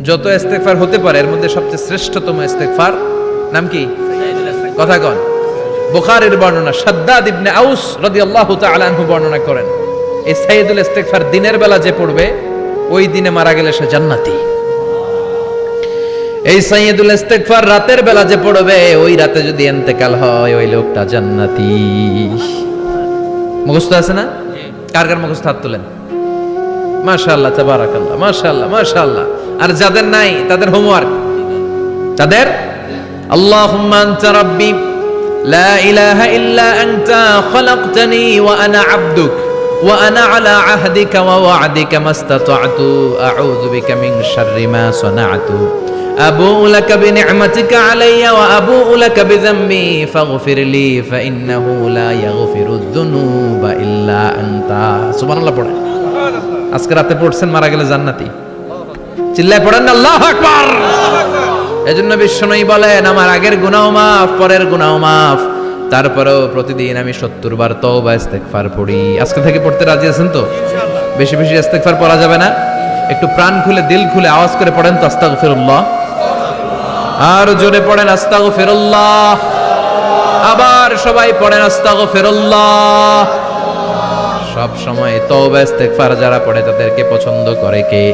যত ইস্তেগফার হতে পারে এর মধ্যে সবচেয়ে শ্রেষ্ঠতম ইস্তেগফার নাম কি? কথা কন। বুখারীর বর্ণনা, শাদ্দাদ ইবনে আউস রাদিয়াল্লাহু তাআলা আনহু বর্ণনা করেন, এই সাইয়্যিদুল ইস্তেগফার দিনের বেলা যে পড়বে ওই দিনে মারা গেলে সে জান্নাতি। এই সাইয়্যিদুল ইস্তেগফার রাতের বেলা যে পড়বে ওই রাতে যদি ইন্তেকাল হয় ওই লোকটা জান্নাতি। মুখস্থ আছে না? কার কার মুখস্থ হাত তোলেন। মাশাআল্লাহ, তাবারাকাল্লাহ, মাশাআল্লাহ, মাশাআল্লাহ। আর যাদের নাই তাদের হোমওয়ার্ক, তাদের আল্লাহুম্মা আনতা রাব্বি লা ইলাহা ইল্লা আনতা খালাকতানি ওয়া আনা আবদুক ওয়া আনা আলা আহদিকা ওয়া ওয়া'দিকা মাস্তাতা'তু আউযু বিকা মিন শাররি মা সানা'তু আবুউ লাকা বিনি'মাতিকা আলাইয়া ওয়া আবুউ লাকা বিযামবি ফাগফির লি ফাইন্নাহু লা ইয়াগফিরুয যুনুবা ইল্লা আনতা। সুবহানাল্লাহ পড়েন। আজকে রাতে পড়ছেন, মারা গেলে জান্নাতি। চিল্লায় পড়েন আল্লাহু আকবার। এজন্য বিশ্বনবী বলেন, আমার আগের গুনাহ মাফ, পরের গুনাহ মাফ, তারপরেও প্রতিদিন আমি 70 বার তওবা ইস্তেগফার পড়ি। আজকে থেকে পড়তে রাজি আছেন তো? বেশি বেশি ইস্তেগফার পড়া যাবে না? একটু প্রাণ খুলে দিল খুলে আওয়াজ করে পড়েন তো আস্তাগফিরুল্লাহ। আর জোরে পড়েন আস্তাগফিরুল্লাহ। আবার সবাই পড়েন আস্তাগফিরুল্লাহ। সব সময় তওবা ইস্তেগফার যারা পড়ে তাদেরকে পছন্দ করে কে?